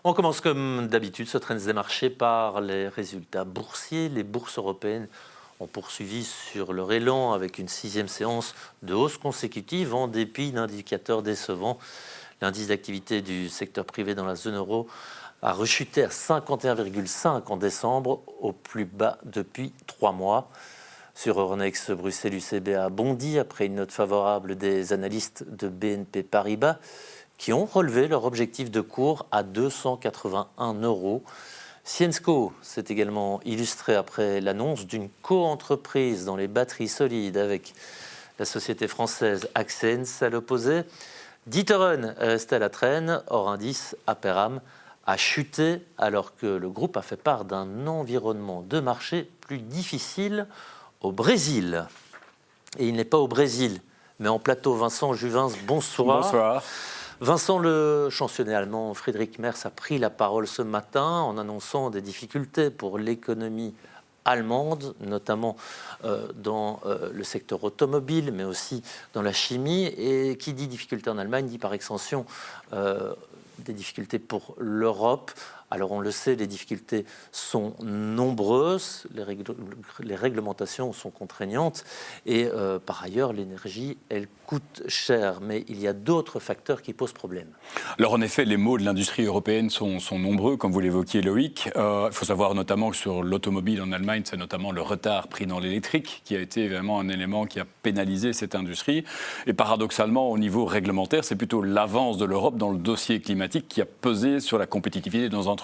On commence comme d'habitude ce Trends des marchés par les résultats boursiers. Les bourses européennes ont poursuivi sur leur élan avec une 6e séance de hausse consécutive en dépit d'indicateurs décevants. L'indice d'activité du secteur privé dans la zone euro a rechuté à 51,5 en décembre, au plus bas depuis 3 mois. Sur Euronext, Bruxelles UCB a bondi après une note favorable des analystes de BNP Paribas qui ont relevé leur objectif de cours à 281 €. Syensqo s'est également illustré après l'annonce d'une co-entreprise dans les batteries solides avec la société française Axens à l'opposé. D'Ieteren est resté à la traîne, hors indice, Aperam a chuté alors que le groupe a fait part d'un environnement de marché plus difficile au Brésil. Et il n'est pas au Brésil, mais en plateau. Vincent Juvin, bonsoir. Bonsoir. Vincent, le chancelier allemand Friedrich Merz a pris la parole ce matin en annonçant des difficultés pour l'économie allemande, notamment dans le secteur automobile, mais aussi dans la chimie. Et qui dit difficultés en Allemagne dit par extension des difficultés pour l'Europe. Alors on le sait, les difficultés sont nombreuses, les réglementations sont contraignantes et par ailleurs l'énergie, elle coûte cher. Mais il y a d'autres facteurs qui posent problème. Alors en effet, les maux de l'industrie européenne sont nombreux, comme vous l'évoquiez Loïc. Il faut savoir notamment que sur l'automobile en Allemagne, c'est notamment le retard pris dans l'électrique qui a été vraiment un élément qui a pénalisé cette industrie. Et paradoxalement, au niveau réglementaire, c'est plutôt l'avance de l'Europe dans le dossier climatique qui a pesé sur la compétitivité de nos entreprises.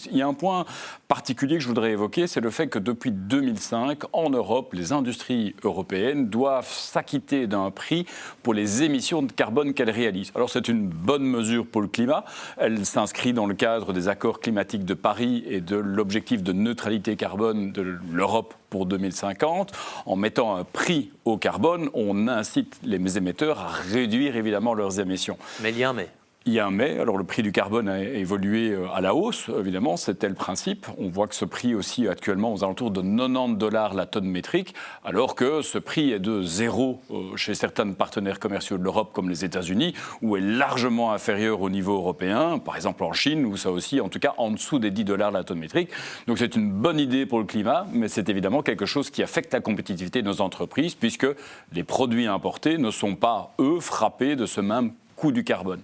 Il y a un point particulier que je voudrais évoquer, c'est le fait que depuis 2005, en Europe, les industries européennes doivent s'acquitter d'un prix pour les émissions de carbone qu'elles réalisent. Alors c'est une bonne mesure pour le climat, elle s'inscrit dans le cadre des accords climatiques de Paris et de l'objectif de neutralité carbone de l'Europe pour 2050. En mettant un prix au carbone, on incite les émetteurs à réduire évidemment leurs émissions. Mais il y a un mais. Il y a un mais, alors le prix du carbone a évolué à la hausse, évidemment, c'était le principe. On voit que ce prix aussi actuellement aux alentours de 90 $ la tonne métrique, alors que ce prix est de zéro chez certains partenaires commerciaux de l'Europe comme les États-Unis, où est largement inférieur au niveau européen, par exemple en Chine, où ça aussi, en tout cas en dessous des 10 $ la tonne métrique. Donc c'est une bonne idée pour le climat, mais c'est évidemment quelque chose qui affecte la compétitivité de nos entreprises, puisque les produits importés ne sont pas, eux, frappés de ce même coût du carbone.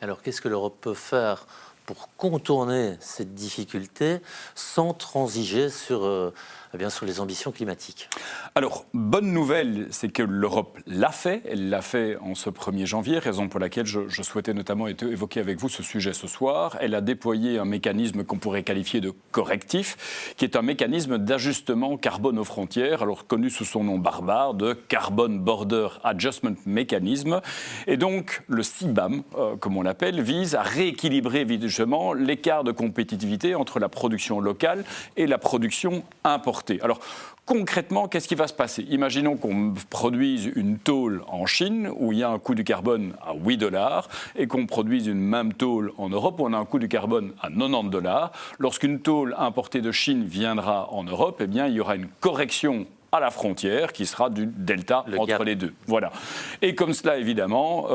Alors, qu'est-ce que l'Europe peut faire pour contourner cette difficulté sans transiger sur les ambitions climatiques? Alors, bonne nouvelle, c'est que l'Europe l'a fait. Elle l'a fait en ce 1er janvier, raison pour laquelle je souhaitais notamment évoquer avec vous ce sujet ce soir. Elle a déployé un mécanisme qu'on pourrait qualifier de correctif, qui est un mécanisme d'ajustement carbone aux frontières, alors connu sous son nom barbare de Carbon Border Adjustment Mechanism. Et donc, le CBAM, comme on l'appelle, vise à rééquilibrer justement l'écart de compétitivité entre la production locale et la production importée. Alors, concrètement, qu'est-ce qui va se passer? Imaginons qu'on produise une tôle en Chine où il y a un coût du carbone à 8 $ et qu'on produise une même tôle en Europe où on a un coût du carbone à 90 $. Lorsqu'une tôle importée de Chine viendra en Europe, eh bien, il y aura une correction à la frontière, qui sera du delta entre les deux. Voilà. Et comme cela, évidemment,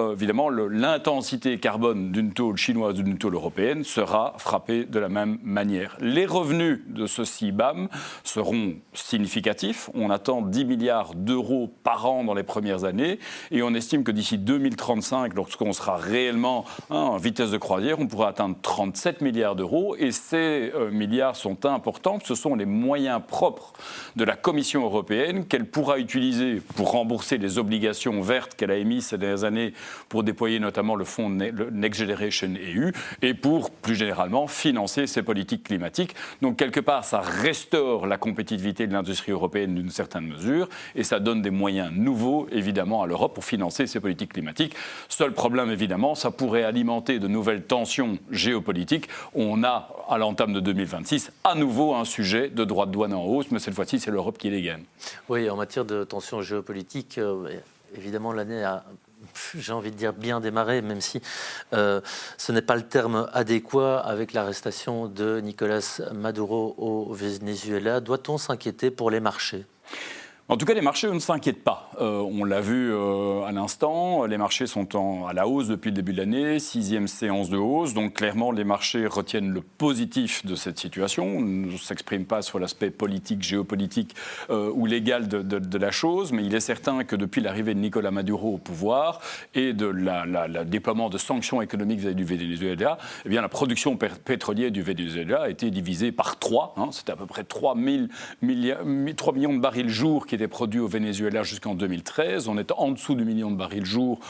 l'intensité carbone d'une tôle chinoise ou d'une tôle européenne sera frappée de la même manière. Les revenus de ce CBAM seront significatifs. On attend 10 milliards € par an dans les premières années. Et on estime que d'ici 2035, lorsqu'on sera réellement en vitesse de croisière, on pourra atteindre 37 milliards €. Et ces milliards sont importants. Ce sont les moyens propres de la Commission européenne qu'elle pourra utiliser pour rembourser les obligations vertes qu'elle a émises ces dernières années pour déployer notamment le fonds Next Generation EU et pour, plus généralement, financer ses politiques climatiques. Donc, quelque part, ça restaure la compétitivité de l'industrie européenne d'une certaine mesure et ça donne des moyens nouveaux, évidemment, à l'Europe pour financer ses politiques climatiques. Seul problème, évidemment, ça pourrait alimenter de nouvelles tensions géopolitiques. On a, à l'entame de 2026, à nouveau un sujet de droits de douane en hausse, mais cette fois-ci, c'est l'Europe qui les gagne. Oui, en matière de tensions géopolitiques, évidemment, l'année a, j'ai envie de dire, bien démarré, même si ce n'est pas le terme adéquat avec l'arrestation de Nicolás Maduro au Venezuela. Doit-on s'inquiéter pour les marchés ? En tout cas, les marchés ne s'inquiètent pas. On l'a vu à l'instant, les marchés sont à la hausse depuis le début de l'année, 6e séance de hausse. Donc clairement, les marchés retiennent le positif de cette situation. On ne s'exprime pas sur l'aspect politique, géopolitique ou légal de la chose, mais il est certain que depuis l'arrivée de Nicolás Maduro au pouvoir et de le déploiement de sanctions économiques vis-à-vis du Venezuela, eh bien, la production pétrolière du Venezuela a été divisée par 3. C'était à peu près 3 millions de barils jour qui étaient produits au Venezuela jusqu'en 2013. On est en dessous du million de barils jour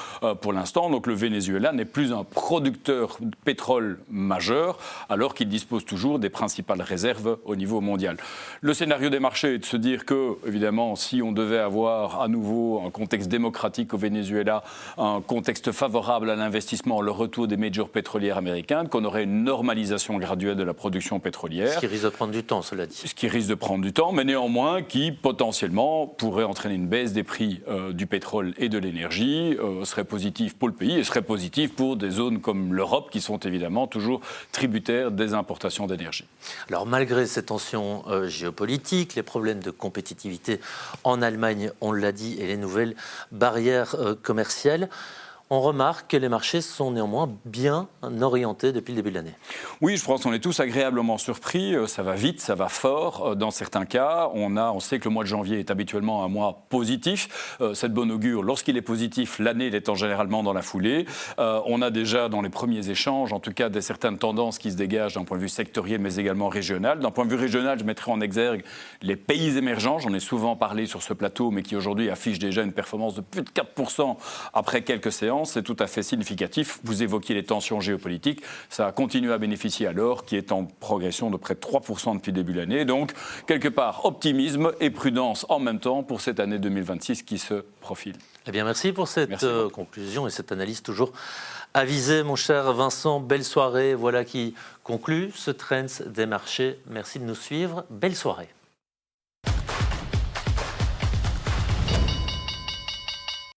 pour l'instant. Donc le Venezuela n'est plus un producteur de pétrole majeur, alors qu'il dispose toujours des principales réserves au niveau mondial. Le scénario des marchés est de se dire que, évidemment, si on devait avoir à nouveau un contexte démocratique au Venezuela, un contexte favorable à l'investissement, le retour des majors pétrolières américaines, qu'on aurait une normalisation graduelle de la production pétrolière. Ce qui risque de prendre du temps, cela dit. Ce qui risque de prendre du temps, mais néanmoins qui, potentiellement, pourrait entraîner une baisse des prix du pétrole et de l'énergie, serait positif pour le pays et serait positif pour des zones comme l'Europe qui sont évidemment toujours tributaires des importations d'énergie. Alors malgré ces tensions géopolitiques, les problèmes de compétitivité en Allemagne, on l'a dit, et les nouvelles barrières commerciales, on remarque que les marchés sont néanmoins bien orientés depuis le début de l'année. Oui, je pense qu'on est tous agréablement surpris. Ça va vite, ça va fort. Dans certains cas, on sait que le mois de janvier est habituellement un mois positif. C'est de bon augure. Lorsqu'il est positif, l'année étant généralement dans la foulée. On a déjà dans les premiers échanges, en tout cas, certaines tendances qui se dégagent d'un point de vue sectoriel, mais également régional. D'un point de vue régional, je mettrai en exergue les pays émergents. J'en ai souvent parlé sur ce plateau, mais qui aujourd'hui affichent déjà une performance de plus de 4% après quelques séances. C'est tout à fait significatif. Vous évoquiez les tensions géopolitiques. Ça a continué à bénéficier à l'or, qui est en progression de près de 3% depuis le début de l'année. Donc, quelque part, optimisme et prudence en même temps pour cette année 2026 qui se profile. Eh bien, merci pour cette conclusion et cette analyse toujours avisée, mon cher Vincent. Belle soirée. Voilà qui conclut ce Trends des marchés. Merci de nous suivre. Belle soirée.